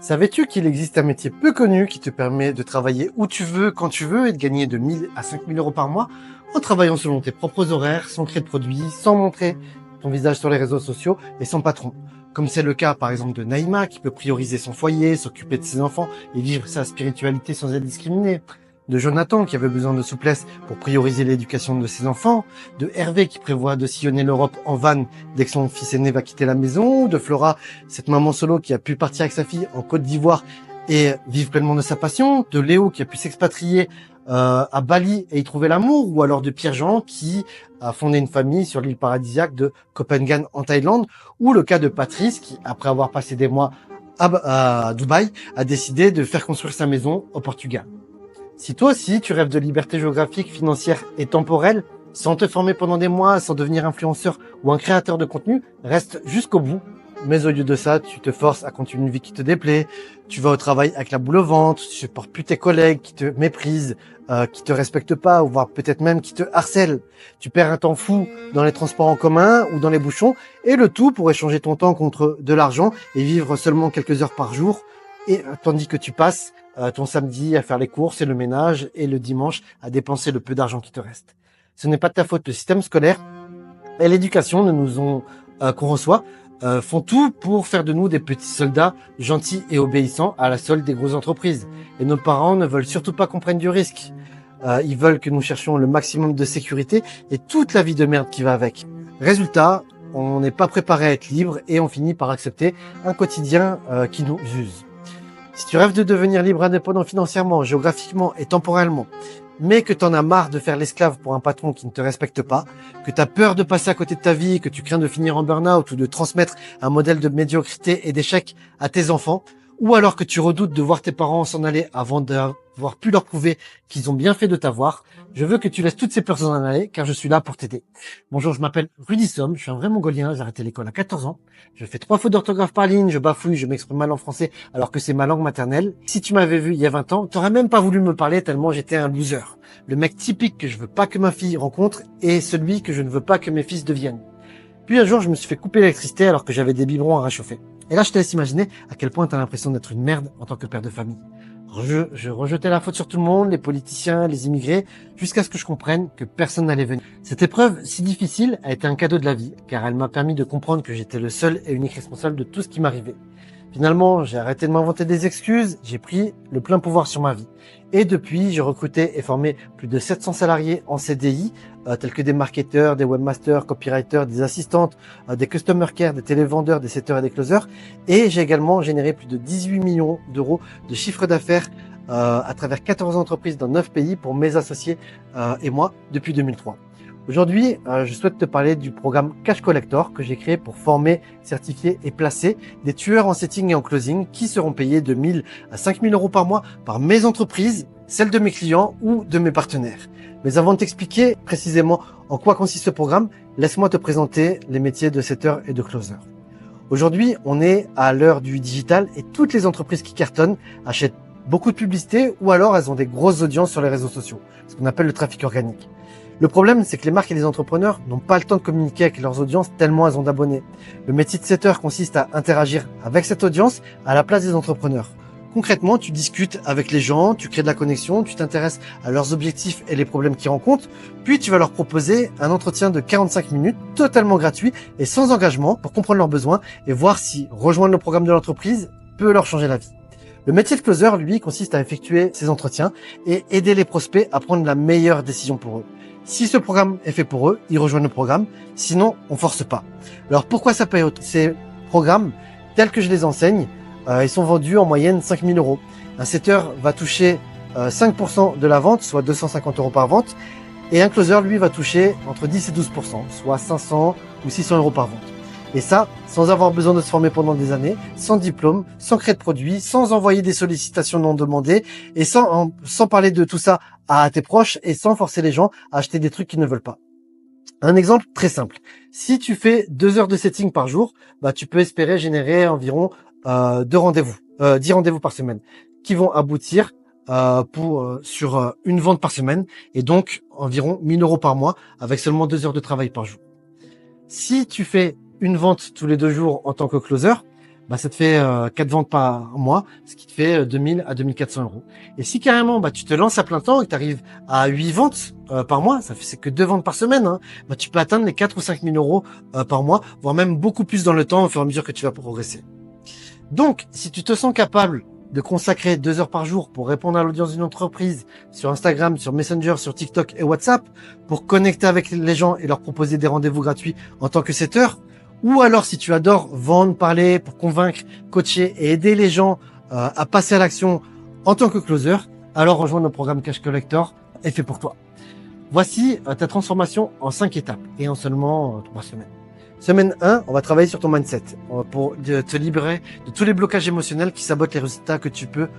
Savais-tu qu'il existe un métier peu connu qui te permet de travailler où tu veux, quand tu veux et de gagner de 1000 à 5000 euros par mois en travaillant selon tes propres horaires, sans créer de produits, sans montrer ton visage sur les réseaux sociaux et sans patron. Comme c'est le cas par exemple de Naïma qui peut prioriser son foyer, s'occuper de ses enfants et vivre sa spiritualité sans être discriminé. De Jonathan qui avait besoin de souplesse pour prioriser l'éducation de ses enfants, de Hervé qui prévoit de sillonner l'Europe en van dès que son fils aîné va quitter la maison, de Flora, cette maman solo qui a pu partir avec sa fille en Côte d'Ivoire et vivre pleinement de sa passion, de Léo qui a pu s'expatrier à Bali et y trouver l'amour, ou alors de Pierre-Jean qui a fondé une famille sur l'île paradisiaque de Copenhague en Thaïlande, ou le cas de Patrice qui, après avoir passé des mois à Dubaï, a décidé de faire construire sa maison au Portugal. Si toi aussi, tu rêves de liberté géographique, financière et temporelle, sans te former pendant des mois, sans devenir influenceur ou un créateur de contenu, reste jusqu'au bout. Mais au lieu de ça, tu te forces à continuer une vie qui te déplaît, tu vas au travail avec la boule au ventre, tu supportes plus tes collègues qui te méprisent, qui te respectent pas, ou voire peut-être même qui te harcèlent. Tu perds un temps fou dans les transports en commun ou dans les bouchons, et le tout pour échanger ton temps contre de l'argent et vivre seulement quelques heures par jour, et tandis que tu passes ton samedi à faire les courses et le ménage et le dimanche à dépenser le peu d'argent qui te reste. Ce n'est pas de ta faute, le système scolaire et l'éducation qu'on reçoit font tout pour faire de nous des petits soldats gentils et obéissants à la solde des grosses entreprises. Et nos parents ne veulent surtout pas qu'on prenne du risque. Ils veulent que nous cherchions le maximum de sécurité et toute la vie de merde qui va avec. Résultat, on n'est pas préparé à être libre et on finit par accepter un quotidien qui nous use. Si tu rêves de devenir libre indépendant financièrement, géographiquement et temporellement, mais que t'en as marre de faire l'esclave pour un patron qui ne te respecte pas, que t'as peur de passer à côté de ta vie, que tu crains de finir en burn-out ou de transmettre un modèle de médiocrité et d'échec à tes enfants, ou alors que tu redoutes de voir tes parents s'en aller avant d'avoir pu leur prouver qu'ils ont bien fait de t'avoir, je veux que tu laisses toutes ces peurs s'en aller, car je suis là pour t'aider. Bonjour, je m'appelle Rudy Somme, je suis un vrai mongolien, j'ai arrêté l'école à 14 ans, je fais 3 fautes d'orthographe par ligne, je bafouille, je m'exprime mal en français alors que c'est ma langue maternelle. Si tu m'avais vu il y a 20 ans, t'aurais même pas voulu me parler tellement j'étais un loser. Le mec typique que je veux pas que ma fille rencontre et celui que je ne veux pas que mes fils deviennent. Puis un jour, je me suis fait couper l'électricité alors que j'avais des biberons à réchauffer. Et là, je te laisse imaginer à quel point tu as l'impression d'être une merde en tant que père de famille. Je rejetais la faute sur tout le monde, les politiciens, les immigrés, jusqu'à ce que je comprenne que personne n'allait venir. Cette épreuve si difficile a été un cadeau de la vie, car elle m'a permis de comprendre que j'étais le seul et unique responsable de tout ce qui m'arrivait. Finalement, j'ai arrêté de m'inventer des excuses, j'ai pris le plein pouvoir sur ma vie. Et depuis, j'ai recruté et formé plus de 700 salariés en CDI, tels que des marketeurs, des webmasters, copywriters, des assistantes, des customer care, des télévendeurs, des setters et des closers. Et j'ai également généré plus de 18 millions d'euros de chiffre d'affaires à travers 14 entreprises dans 9 pays pour mes associés et moi depuis 2003. Aujourd'hui, je souhaite te parler du programme Cash Collector que j'ai créé pour former, certifier et placer des tueurs en setting et en closing qui seront payés de 1000 à 5000 euros par mois par mes entreprises, celles de mes clients ou de mes partenaires. Mais avant de t'expliquer précisément en quoi consiste ce programme, laisse-moi te présenter les métiers de setter et de closer. Aujourd'hui, on est à l'heure du digital et toutes les entreprises qui cartonnent achètent beaucoup de publicité ou alors elles ont des grosses audiences sur les réseaux sociaux, ce qu'on appelle le trafic organique. Le problème, c'est que les marques et les entrepreneurs n'ont pas le temps de communiquer avec leurs audiences tellement elles ont d'abonnés. Le métier de setter consiste à interagir avec cette audience à la place des entrepreneurs. Concrètement, tu discutes avec les gens, tu crées de la connexion, tu t'intéresses à leurs objectifs et les problèmes qu'ils rencontrent, puis tu vas leur proposer un entretien de 45 minutes totalement gratuit et sans engagement pour comprendre leurs besoins et voir si rejoindre le programme de l'entreprise peut leur changer la vie. Le métier de closer, lui, consiste à effectuer ces entretiens et aider les prospects à prendre la meilleure décision pour eux. Si ce programme est fait pour eux, ils rejoignent le programme. Sinon, on force pas. Alors, pourquoi ça paye autant? Ces programmes, tels que je les enseigne, ils sont vendus en moyenne 5000 euros. Un setter va toucher 5% de la vente, soit 250 euros par vente. Et un closer, lui, va toucher entre 10 et 12%, soit 500 ou 600 euros par vente. Et ça, sans avoir besoin de se former pendant des années, sans diplôme, sans créer de produits, sans envoyer des sollicitations non demandées, et sans parler de tout ça à tes proches, et sans forcer les gens à acheter des trucs qu'ils ne veulent pas. Un exemple très simple. Si tu fais 2 heures de setting par jour, tu peux espérer générer environ 10 rendez-vous par semaine, qui vont aboutir sur une vente par semaine, et donc environ 1000 euros par mois, avec seulement 2 heures de travail par jour. Si tu fais une vente tous les 2 jours en tant que closer, bah, ça te fait 4 ventes par mois, ce qui te fait 2000 à 2400 euros. Et si carrément, bah, tu te lances à plein temps et que tu arrives à 8 ventes par mois, c'est que 2 ventes par semaine, hein, bah, tu peux atteindre les 4 ou 5 000 euros par mois, voire même beaucoup plus dans le temps au fur et à mesure que tu vas progresser. Donc, si tu te sens capable de consacrer 2 heures par jour pour répondre à l'audience d'une entreprise sur Instagram, sur Messenger, sur TikTok et WhatsApp, pour connecter avec les gens et leur proposer des rendez-vous gratuits en tant que setter, ou alors si tu adores vendre, parler pour convaincre, coacher et aider les gens à passer à l'action en tant que closer, alors rejoins le programme Cash Collector est fait pour toi. Voici ta transformation en 5 étapes et en seulement 3 semaines. Semaine 1, on va travailler sur ton mindset pour te libérer de tous les blocages émotionnels qui sabotent les résultats que tu peux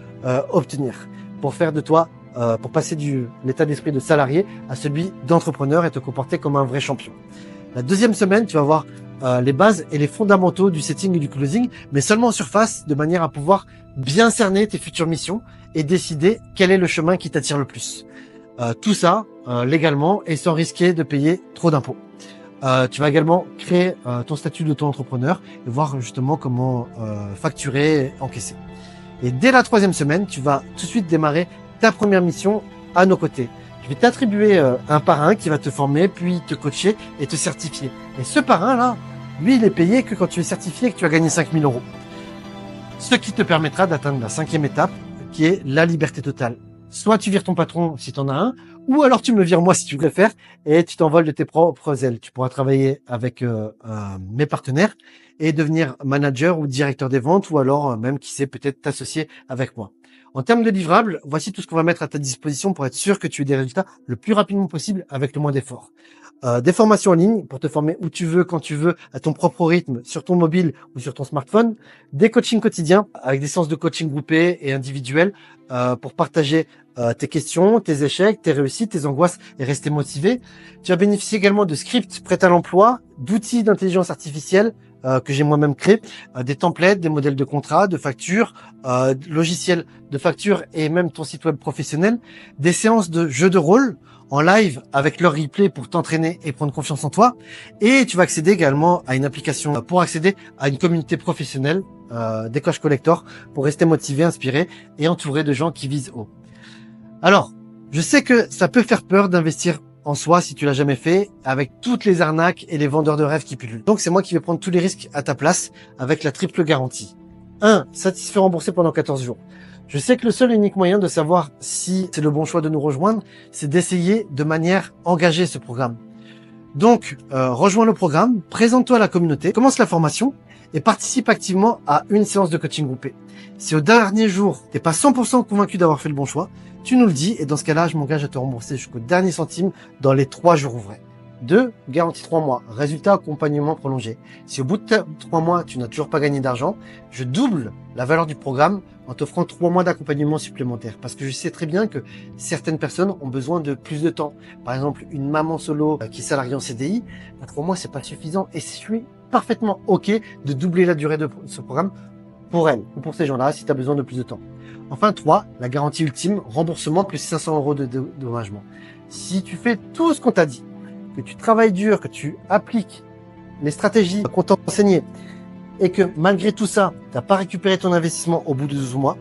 obtenir. Pour faire de toi, pour passer de l'état d'esprit de salarié à celui d'entrepreneur et te comporter comme un vrai champion. La deuxième semaine, tu vas voir les bases et les fondamentaux du setting et du closing, mais seulement en surface, de manière à pouvoir bien cerner tes futures missions et décider quel est le chemin qui t'attire le plus. Tout ça légalement et sans risquer de payer trop d'impôts. Tu vas également créer ton statut d'auto-entrepreneur et voir justement comment facturer et encaisser. Et dès la 3e semaine, tu vas tout de suite démarrer ta première mission à nos côtés. Je vais t'attribuer un parrain qui va te former, puis te coacher et te certifier. Et ce parrain-là, lui, il est payé que quand tu es certifié et que tu as gagné 5 000 euros. Ce qui te permettra d'atteindre la 5e étape, qui est la liberté totale. Soit tu vires ton patron si tu en as un, ou alors tu me vires moi si tu préfères, et tu t'envoles de tes propres ailes. Tu pourras travailler avec mes partenaires et devenir manager ou directeur des ventes, ou alors même, qui sait, peut-être t'associer avec moi. En termes de livrables, voici tout ce qu'on va mettre à ta disposition pour être sûr que tu aies des résultats le plus rapidement possible avec le moins d'efforts. Des formations en ligne pour te former où tu veux, quand tu veux, à ton propre rythme, sur ton mobile ou sur ton smartphone. Des coachings quotidiens avec des séances de coaching groupés et individuels pour partager tes questions, tes échecs, tes réussites, tes angoisses et rester motivé. Tu vas bénéficier également de scripts prêts à l'emploi, d'outils d'intelligence artificielle que j'ai moi-même créé, des templates, des modèles de contrats, de factures, logiciels de factures et même ton site web professionnel, des séances de jeux de rôle en live avec leur replay pour t'entraîner et prendre confiance en toi. Et tu vas accéder également à une application pour accéder à une communauté professionnelle des Cash Collector pour rester motivé, inspiré et entouré de gens qui visent haut. Alors, je sais que ça peut faire peur d'investir en soi si tu l'as jamais fait, avec toutes les arnaques et les vendeurs de rêves qui pullulent. Donc c'est moi qui vais prendre tous les risques à ta place avec la triple garantie. 1. Satisfait remboursé pendant 14 jours. Je sais que le seul et unique moyen de savoir si c'est le bon choix de nous rejoindre, c'est d'essayer de manière engagée ce programme. Donc, rejoins le programme, présente-toi à la communauté, commence la formation et participe activement à une séance de coaching groupé. Si au dernier jour, t'es pas 100% convaincu d'avoir fait le bon choix, tu nous le dis et dans ce cas-là, je m'engage à te rembourser jusqu'au dernier centime dans les 3 jours ouvrés. 2. Garantie 3 mois. Résultat, accompagnement prolongé. Si au bout de 3 mois, tu n'as toujours pas gagné d'argent, je double la valeur du programme en t'offrant 3 mois d'accompagnement supplémentaire. Parce que je sais très bien que certaines personnes ont besoin de plus de temps. Par exemple, une maman solo qui est salariée en CDI, 3 mois, c'est pas suffisant. Et je suis parfaitement OK de doubler la durée de ce programme pour elle ou pour ces gens-là si tu as besoin de plus de temps. Enfin, 3, la garantie ultime, remboursement plus 500 euros de dédommagement. Si tu fais tout ce qu'on t'a dit, que tu travailles dur, que tu appliques les stratégies qu'on t'a enseignées et que malgré tout ça, tu n'as pas récupéré ton investissement au bout de 12 mois,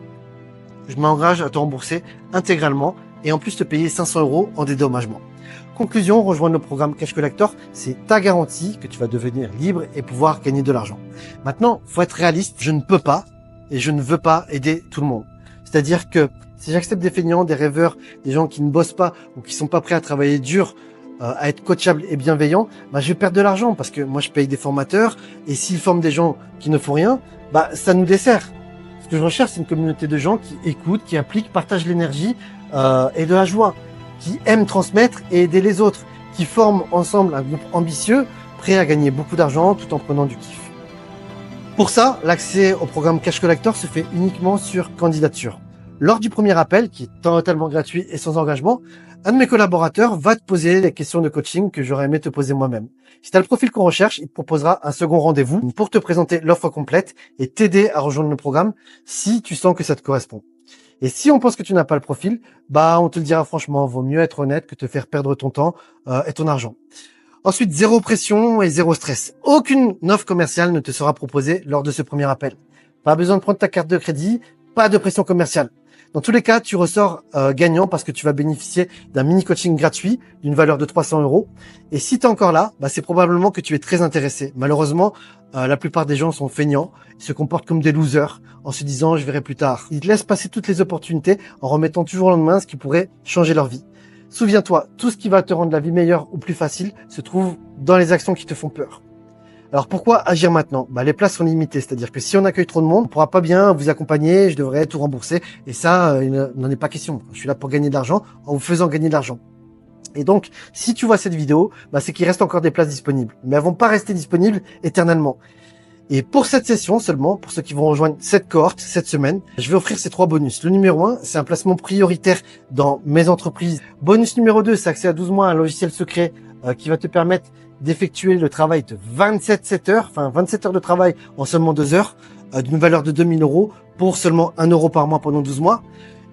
je m'engage à te rembourser intégralement et en plus te payer 500 euros en dédommagement. Conclusion, rejoindre le programme Cash Collector, c'est ta garantie que tu vas devenir libre et pouvoir gagner de l'argent. Maintenant, faut être réaliste, je ne peux pas et je ne veux pas aider tout le monde. C'est-à-dire que si j'accepte des feignants, des rêveurs, des gens qui ne bossent pas ou qui sont pas prêts à travailler dur, à être coachable et bienveillant, bah, je vais perdre de l'argent parce que moi je paye des formateurs et s'ils forment des gens qui ne font rien, bah, ça nous dessert. Ce que je recherche, c'est une communauté de gens qui écoutent, qui appliquent, partagent l'énergie et de la joie, qui aiment transmettre et aider les autres, qui forment ensemble un groupe ambitieux, prêt à gagner beaucoup d'argent tout en prenant du kiff. Pour ça, l'accès au programme Cash Collector se fait uniquement sur candidature. Lors du premier appel, qui est totalement gratuit et sans engagement, un de mes collaborateurs va te poser les questions de coaching que j'aurais aimé te poser moi-même. Si tu as le profil qu'on recherche, il te proposera un second rendez-vous pour te présenter l'offre complète et t'aider à rejoindre le programme si tu sens que ça te correspond. Et si on pense que tu n'as pas le profil, bah on te le dira franchement, vaut mieux être honnête que te faire perdre ton temps et ton argent. Ensuite, zéro pression et zéro stress. Aucune offre commerciale ne te sera proposée lors de ce premier appel. Pas besoin de prendre ta carte de crédit, pas de pression commerciale. Dans tous les cas, tu ressors gagnant parce que tu vas bénéficier d'un mini coaching gratuit d'une valeur de 300 €. Et si tu es encore là, c'est probablement que tu es très intéressé. Malheureusement, la plupart des gens sont feignants, ils se comportent comme des losers en se disant je verrai plus tard. Ils laissent passer toutes les opportunités en remettant toujours au lendemain ce qui pourrait changer leur vie. Souviens-toi, tout ce qui va te rendre la vie meilleure ou plus facile se trouve dans les actions qui te font peur. Alors pourquoi agir maintenant? Les places sont limitées, c'est-à-dire que si on accueille trop de monde, on pourra pas bien vous accompagner, je devrais tout rembourser, et ça, il n'en est pas question. Je suis là pour gagner de l'argent en vous faisant gagner de l'argent. Et donc, si tu vois cette vidéo, c'est qu'il reste encore des places disponibles, mais elles vont pas rester disponibles éternellement. Et pour cette session seulement, pour ceux qui vont rejoindre cette cohorte cette semaine, je vais offrir ces 3 bonus. Le numéro 1, c'est un placement prioritaire dans mes entreprises. Bonus numéro 2, c'est accès à 12 mois à un logiciel secret qui va te permettre d'effectuer le travail de 27 heures de travail en seulement 2 heures, d'une valeur de 2000 € pour seulement 1 € par mois pendant 12 mois.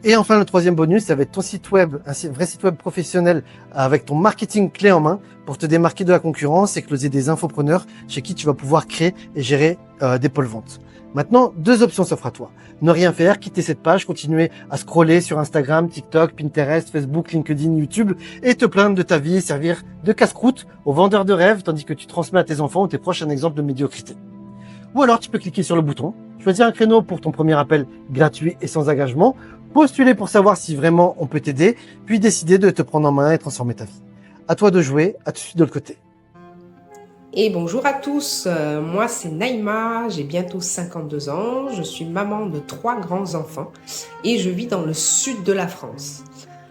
Et enfin, le 3e bonus, ça va être ton site web, un vrai site web professionnel avec ton marketing clé en main pour te démarquer de la concurrence et closer des infopreneurs chez qui tu vas pouvoir créer et gérer des pôles ventes. Maintenant, 2 options s'offrent à toi. Ne rien faire, quitter cette page, continuer à scroller sur Instagram, TikTok, Pinterest, Facebook, LinkedIn, YouTube et te plaindre de ta vie, servir de casse-croûte aux vendeurs de rêves tandis que tu transmets à tes enfants ou tes proches un exemple de médiocrité. Ou alors tu peux cliquer sur le bouton, choisir un créneau pour ton premier appel gratuit et sans engagement, postuler pour savoir si vraiment on peut t'aider, puis décider de te prendre en main et transformer ta vie. À toi de jouer, à tout de suite de l'autre côté. Et bonjour à tous, moi c'est Naïma, j'ai bientôt 52 ans, je suis maman de 3 grands-enfants et je vis dans le sud de la France.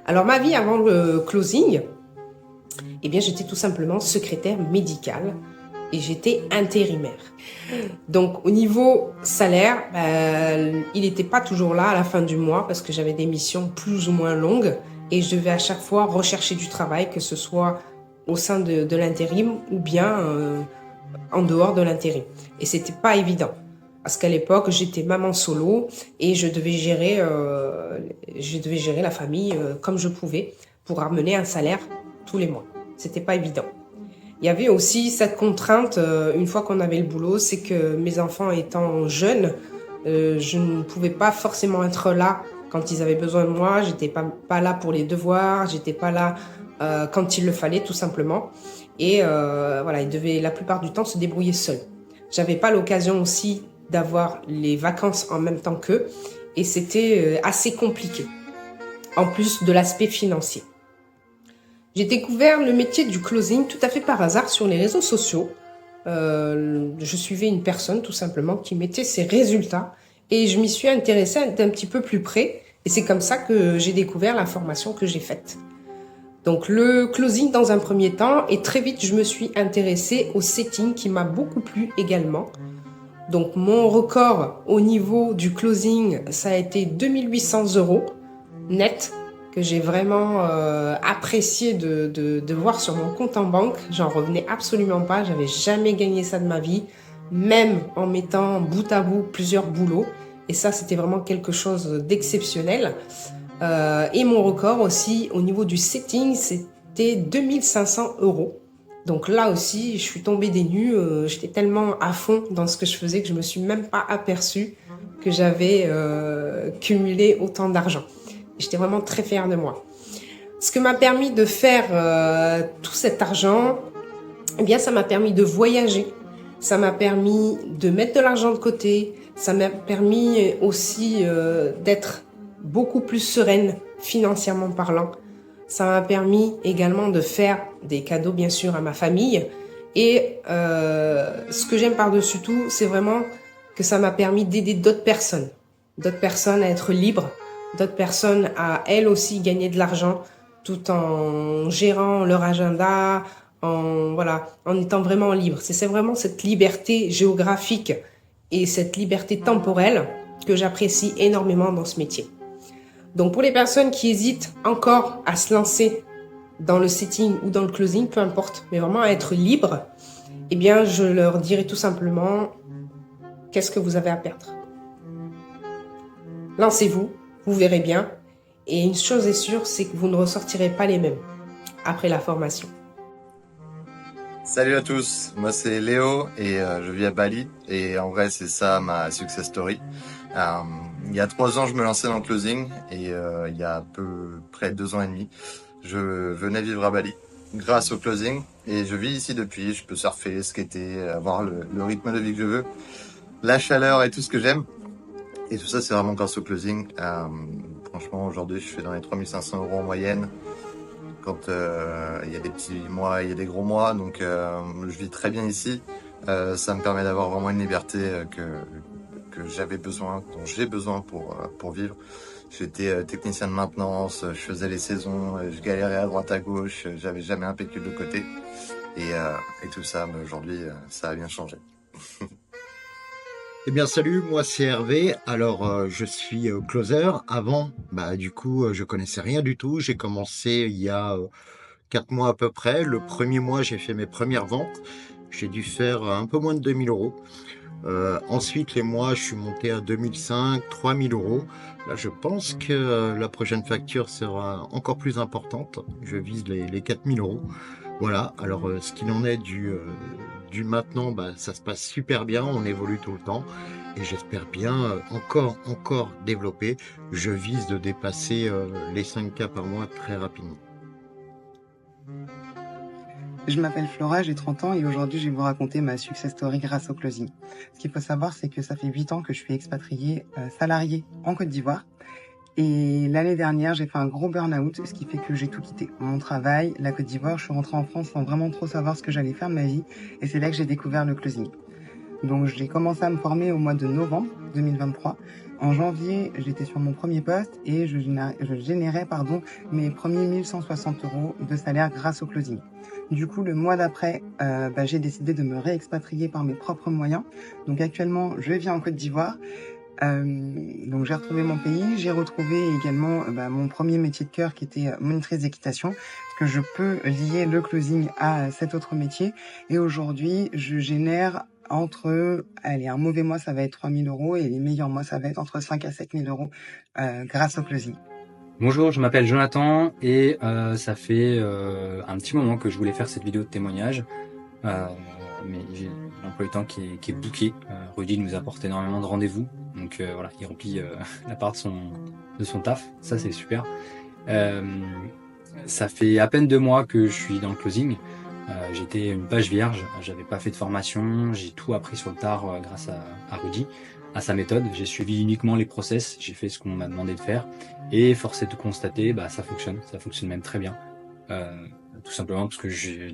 Alors ma vie avant le closing, j'étais tout simplement secrétaire médicale et j'étais intérimaire. Donc au niveau salaire, il n'était pas toujours là à la fin du mois parce que j'avais des missions plus ou moins longues et je devais à chaque fois rechercher du travail, que ce soit au sein de l'intérim ou bien en dehors de l'intérim. Et c'était pas évident. Parce qu'à l'époque, j'étais maman solo et je devais gérer la famille comme je pouvais pour ramener un salaire tous les mois. C'était pas évident. Il y avait aussi cette contrainte, une fois qu'on avait le boulot, c'est que mes enfants étant jeunes, je ne pouvais pas forcément être là quand ils avaient besoin de moi. J'étais pas là pour les devoirs, j'étais pas là quand il le fallait tout simplement. Et ils devaient la plupart du temps se débrouiller seuls. J'avais pas l'occasion aussi d'avoir les vacances en même temps qu'eux et c'était assez compliqué, en plus de l'aspect financier. J'ai découvert le métier du closing tout à fait par hasard sur les réseaux sociaux. Je suivais une personne tout simplement qui mettait ses résultats et je m'y suis intéressée d'un petit peu plus près et c'est comme ça que j'ai découvert la formation que j'ai faite. Donc le closing dans un premier temps et très vite je me suis intéressée au setting qui m'a beaucoup plu également. Donc mon record au niveau du closing, ça a été 2800 € net que j'ai vraiment apprécié de voir sur mon compte en banque. J'en revenais absolument pas, j'avais jamais gagné ça de ma vie, même en mettant bout à bout plusieurs boulots. Et ça, c'était vraiment quelque chose d'exceptionnel. Et mon record aussi au niveau du setting, c'était 2500 €. Donc là aussi, je suis tombée des nues. J'étais tellement à fond dans ce que je faisais que je me suis même pas aperçue que j'avais cumulé autant d'argent. J'étais vraiment très fière de moi. Ce que m'a permis de faire tout cet argent, ça m'a permis de voyager. Ça m'a permis de mettre de l'argent de côté. Ça m'a permis aussi d'être beaucoup plus sereine financièrement parlant. Ça m'a permis également de faire des cadeaux bien sûr à ma famille. Et ce que j'aime par-dessus tout, c'est vraiment que ça m'a permis d'aider d'autres personnes à être libres, d'autres personnes à elles aussi gagner de l'argent tout en gérant leur agenda, en étant vraiment libre. C'est vraiment cette liberté géographique et cette liberté temporelle que j'apprécie énormément dans ce métier. Donc pour les personnes qui hésitent encore à se lancer dans le setting ou dans le closing, peu importe, mais vraiment à être libre, je leur dirai tout simplement, qu'est-ce que vous avez à perdre? Lancez-vous, vous verrez bien. Et une chose est sûre, c'est que vous ne ressortirez pas les mêmes après la formation. Salut à tous, moi c'est Léo et je vis à Bali et en vrai c'est ça ma success story. Euh, il y a 3 ans je me lançais dans le closing et il y a à peu près 2 ans et demi je venais vivre à Bali grâce au closing et je vis ici depuis. Je peux surfer, skater, avoir le rythme de vie que je veux, la chaleur et tout ce que j'aime. Et tout ça c'est vraiment grâce au closing. Franchement aujourd'hui je fais dans les 3 500 € en moyenne quand il y a des petits mois, il y a des gros mois, donc je vis très bien ici. Ça me permet d'avoir vraiment une liberté que j'avais besoin, dont j'ai besoin pour vivre. J'étais technicien de maintenance, je faisais les saisons, je galérais à droite à gauche, j'avais jamais un pécule de côté. Et tout ça, aujourd'hui, ça a bien changé. Eh bien salut, moi c'est Hervé. Alors je suis closer. Avant, je connaissais rien du tout. J'ai commencé il y a 4 mois à peu près. Le premier mois j'ai fait mes premières ventes. J'ai dû faire un peu moins de 2 000 euros. Ensuite les mois je suis monté à 2005, 3 000 euros. Là je pense que la prochaine facture sera encore plus importante. Je vise les 4 000 euros. Voilà, alors ce qu'il en est du maintenant, ça se passe super bien, on évolue tout le temps et j'espère bien encore développer. Je vise de dépasser les 5K par mois très rapidement. Je m'appelle Flora, j'ai 30 ans et aujourd'hui je vais vous raconter ma success story grâce au closing. Ce qu'il faut savoir, c'est que ça fait 8 ans que je suis expatriée salariée en Côte d'Ivoire. Et l'année dernière, j'ai fait un gros burn-out, ce qui fait que j'ai tout quitté. Mon travail, la Côte d'Ivoire, je suis rentrée en France sans vraiment trop savoir ce que j'allais faire de ma vie. Et c'est là que j'ai découvert le closing. Donc j'ai commencé à me former au mois de novembre 2023. En janvier, j'étais sur mon premier poste et je générais mes premiers 1160 € de salaire grâce au closing. Du coup, le mois d'après, j'ai décidé de me réexpatrier par mes propres moyens. Donc actuellement, je vis en Côte d'Ivoire. Donc j'ai retrouvé mon pays, j'ai retrouvé également mon premier métier de cœur qui était monitrice d'équitation, parce que je peux lier le closing à cet autre métier. Et aujourd'hui, je génère un mauvais mois ça va être 3 000 € et les meilleurs mois ça va être entre 5 à 7 000 € grâce au closing. Bonjour, je m'appelle Jonathan et ça fait un petit moment que je voulais faire cette vidéo de témoignage. Mais j'ai l'emploi du temps qui est booké. Rudy nous apporte énormément de rendez-vous, donc voilà, il remplit la part de son taf, ça c'est super. Ça fait à peine 2 mois que je suis dans le closing. J'étais une page vierge, j'avais pas fait de formation, j'ai tout appris sur le tard grâce à Rudy, à sa méthode. J'ai suivi uniquement les process, j'ai fait ce qu'on m'a demandé de faire et force est de constater, ça fonctionne même très bien. Tout simplement parce que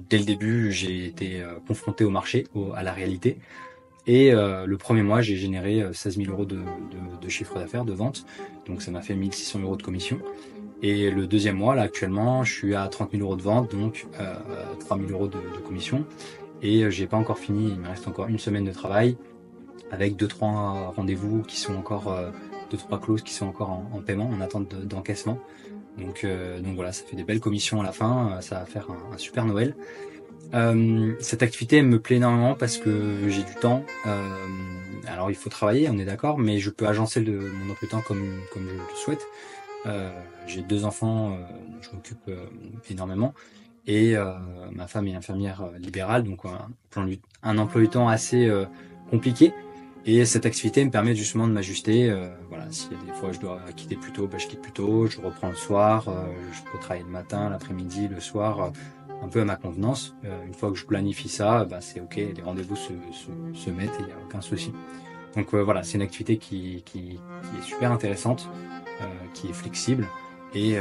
dès le début, j'ai été confronté au marché, à la réalité. Et le premier mois, j'ai généré 16 000 € de chiffre d'affaires, de vente. Donc ça m'a fait 1 600 € de commission. Et le deuxième mois, là actuellement, je suis à 30 000 € de vente, donc 3 000 € de commission. Et j'ai pas encore fini, il me reste encore une semaine de travail avec 2-3 rendez-vous qui sont encore, 2-3 clauses qui sont encore en paiement, en attente d'encaissement. Donc voilà, ça fait des belles commissions à la fin, ça va faire un super Noël. Cette activité me plaît énormément parce que j'ai du temps. Alors il faut travailler, on est d'accord, mais je peux agencer mon emploi du temps comme je le souhaite. J'ai 2 enfants, je m'occupe énormément. Et ma femme est infirmière libérale, donc un emploi du temps assez compliqué. Et cette activité me permet justement de m'ajuster. Voilà, s'il y a des fois je dois quitter plus tôt, je quitte plus tôt, je reprends le soir, je peux travailler le matin, l'après-midi, le soir, un peu à ma convenance. Une fois que je planifie ça, c'est ok, les rendez-vous se mettent et il n'y a aucun souci. Donc voilà, c'est une activité qui est super intéressante, qui est flexible et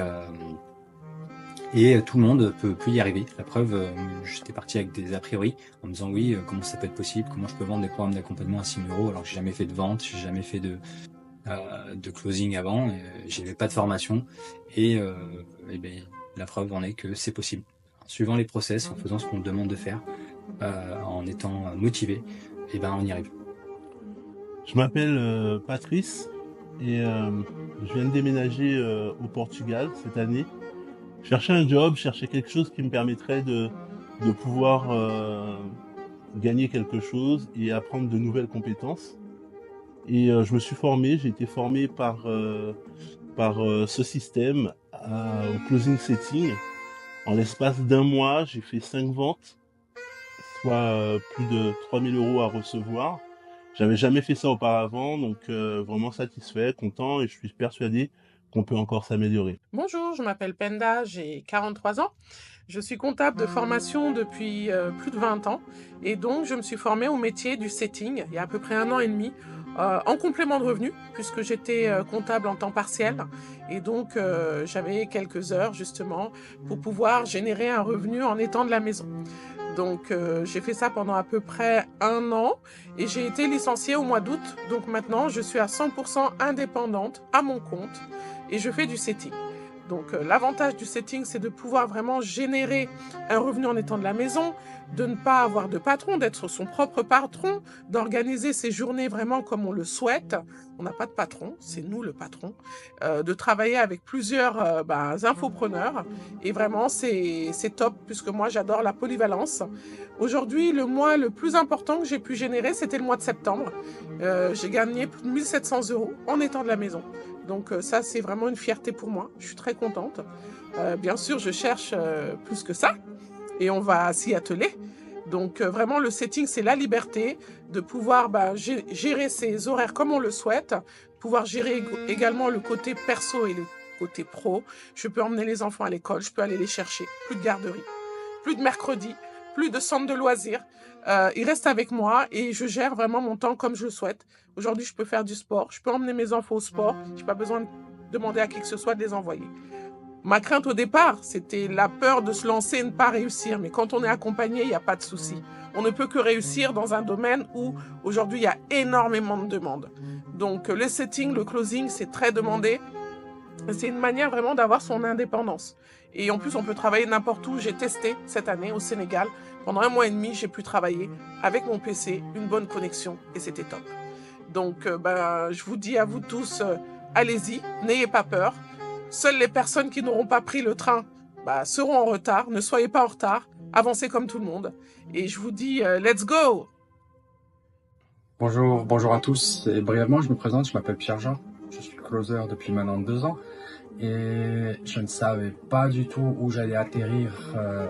tout le monde peut y arriver. La preuve, j'étais parti avec des a priori en me disant oui, comment ça peut être possible, comment je peux vendre des programmes d'accompagnement à 6 000 € alors que j'ai jamais fait de vente, j'ai jamais fait de closing avant, j'avais pas de formation et la preuve en est que c'est possible. En suivant les process, en faisant ce qu'on demande de faire, en étant motivé, on y arrive. Je m'appelle Patrice et je viens de déménager au Portugal cette année. Je cherchais un job, cherchais quelque chose qui me permettrait de pouvoir gagner quelque chose et apprendre de nouvelles compétences. Et je me suis formé, j'ai été formé par ce système au closing setting. En l'espace d'1 mois, j'ai fait 5 ventes. reçois plus de 3000 euros à recevoir. J'avais jamais fait ça auparavant, donc vraiment satisfait, content, et je suis persuadé qu'on peut encore s'améliorer. Bonjour, je m'appelle Penda, j'ai 43 ans. Je suis comptable de formation depuis plus de 20 ans et donc je me suis formée au métier du setting il y a à peu près 1 an et demi en complément de revenus puisque j'étais comptable en temps partiel et donc j'avais quelques heures justement pour pouvoir générer un revenu en étant de la maison. Donc j'ai fait ça pendant à peu près 1 an et j'ai été licenciée au mois d'août. Donc maintenant je suis à 100% indépendante à mon compte et je fais du setting. Donc l'avantage du setting, c'est de pouvoir vraiment générer un revenu en étant de la maison, de ne pas avoir de patron, d'être son propre patron, d'organiser ses journées vraiment comme on le souhaite. On n'a pas de patron, c'est nous le patron. De travailler avec plusieurs infopreneurs. Et vraiment, c'est top, puisque moi, j'adore la polyvalence. Aujourd'hui, le mois le plus important que j'ai pu générer, c'était le mois de septembre. J'ai gagné plus de 1700 € en étant de la maison. Donc ça, c'est vraiment une fierté pour moi. Je suis très contente. Bien sûr, je cherche plus que ça et on va s'y atteler. Donc vraiment, le setting, c'est la liberté de pouvoir gérer ses horaires comme on le souhaite, pouvoir gérer également le côté perso et le côté pro. Je peux emmener les enfants à l'école, je peux aller les chercher. Plus de garderie, plus de mercredi, plus de centre de loisirs. Ils restent avec moi et je gère vraiment mon temps comme je le souhaite. Aujourd'hui, je peux faire du sport, je peux emmener mes enfants au sport, je n'ai pas besoin de demander à qui que ce soit de les envoyer. Ma crainte au départ, c'était la peur de se lancer et ne pas réussir. Mais quand on est accompagné, il n'y a pas de souci. On ne peut que réussir dans un domaine où aujourd'hui, il y a énormément de demandes. Donc le setting, le closing, c'est très demandé. C'est une manière vraiment d'avoir son indépendance. Et en plus, on peut travailler n'importe où. J'ai testé cette année au Sénégal. Pendant 1 mois et demi, j'ai pu travailler avec mon PC, une bonne connexion, et c'était top. Donc, je vous dis à vous tous, allez-y, n'ayez pas peur. Seules les personnes qui n'auront pas pris le train seront en retard. Ne soyez pas en retard. Avancez comme tout le monde. Et je vous dis, let's go! Bonjour à tous. Et brièvement, je me présente, je m'appelle Pierre-Jean. Je suis closer depuis maintenant 2 ans. Et je ne savais pas du tout où j'allais atterrir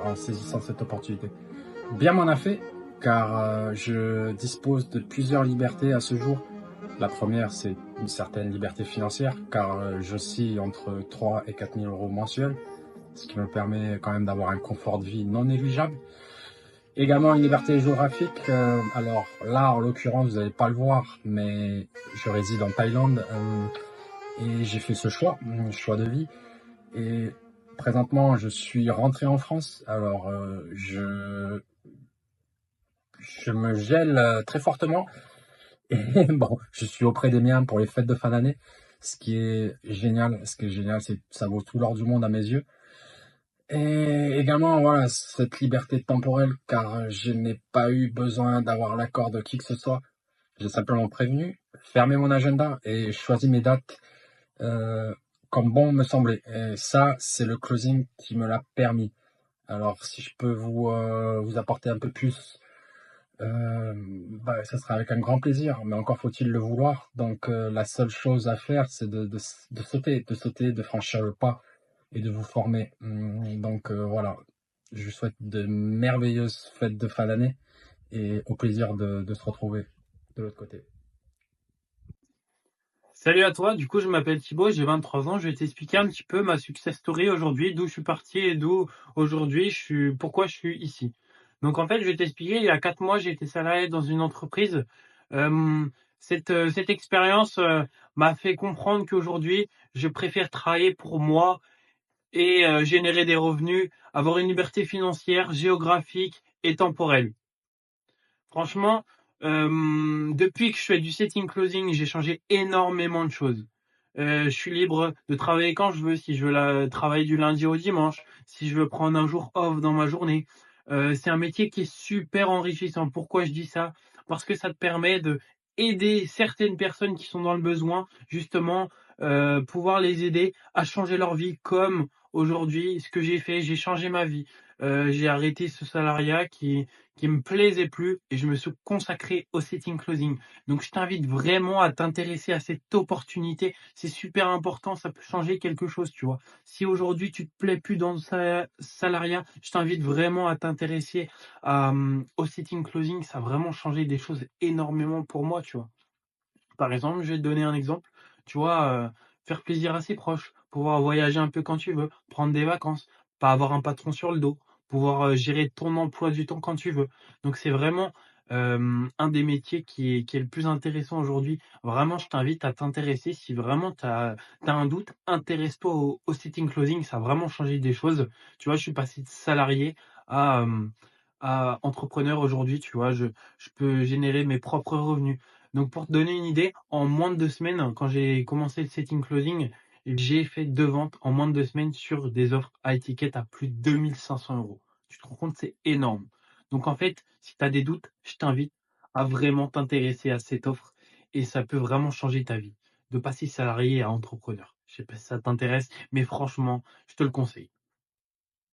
en saisissant cette opportunité. Bien m'en a fait, car je dispose de plusieurs libertés à ce jour. La première, c'est une certaine liberté financière, car j'oscille entre 3 et 4 000 € mensuels, ce qui me permet quand même d'avoir un confort de vie non négligeable. Également une liberté géographique. Alors là, en l'occurrence, vous n'allez pas le voir, mais je réside en Thaïlande et j'ai fait ce choix de vie. Et présentement, je suis rentré en France. Alors, je me gèle très fortement. Et bon, je suis auprès des miens pour les fêtes de fin d'année. Ce qui est génial, c'est que ça vaut tout l'or du monde à mes yeux. Et également, voilà, cette liberté temporelle, car je n'ai pas eu besoin d'avoir l'accord de qui que ce soit. J'ai simplement prévenu, fermé mon agenda et choisi mes dates comme bon me semblait. Et ça, c'est le closing qui me l'a permis. Alors, si je peux vous apporter un peu plus, ça sera avec un grand plaisir, mais encore faut-il le vouloir. Donc, la seule chose à faire, c'est de sauter, de franchir le pas et de vous former. Donc voilà, je vous souhaite de merveilleuses fêtes de fin d'année et au plaisir de se retrouver de l'autre côté. Salut à toi, du coup je m'appelle Thibaut, j'ai 23 ans, je vais t'expliquer un petit peu ma success story aujourd'hui, d'où je suis parti et d'où aujourd'hui pourquoi je suis ici. Donc en fait je vais t'expliquer, il y a 4 mois j'ai été salarié dans une entreprise. Cette expérience m'a fait comprendre qu'aujourd'hui je préfère travailler pour moi et générer des revenus, avoir une liberté financière, géographique et temporelle. Franchement, depuis que je fais du setting closing, j'ai changé énormément de choses. Je suis libre de travailler quand je veux, si je veux travailler du lundi au dimanche, si je veux prendre un jour off dans ma journée. C'est un métier qui est super enrichissant. Pourquoi je dis ça? Parce que ça te permet de aider certaines personnes qui sont dans le besoin, justement, pouvoir les aider à changer leur vie comme aujourd'hui, ce que j'ai fait, j'ai changé ma vie. j'ai arrêté ce salariat qui me plaisait plus et je me suis consacré au setting closing. Donc je t'invite vraiment à t'intéresser à cette opportunité. C'est super important, ça peut changer quelque chose, tu vois. Si aujourd'hui tu te plais plus dans le salariat, je t'invite vraiment à t'intéresser au setting closing. Ça a vraiment changé des choses énormément pour moi, tu vois. Par exemple, je vais te donner un exemple. Tu vois, faire plaisir à ses proches, pouvoir voyager un peu quand tu veux, prendre des vacances, pas avoir un patron sur le dos, pouvoir gérer ton emploi du temps quand tu veux. Donc c'est vraiment un des métiers qui est le plus intéressant aujourd'hui. Vraiment, je t'invite à t'intéresser. Si vraiment tu as un doute, intéresse-toi au sitting closing. Ça a vraiment changé des choses. Tu vois, je suis passé de salarié à entrepreneur aujourd'hui. Tu vois, je peux générer mes propres revenus. Donc pour te donner une idée, en moins de 2 semaines, quand j'ai commencé le setting closing, j'ai fait 2 ventes en moins de 2 semaines sur des offres high ticket à plus de 2500 euros. Tu te rends compte, c'est énorme. Donc en fait, si tu as des doutes, je t'invite à vraiment t'intéresser à cette offre et ça peut vraiment changer ta vie, de passer salarié à entrepreneur. Je sais pas si ça t'intéresse, mais franchement, je te le conseille.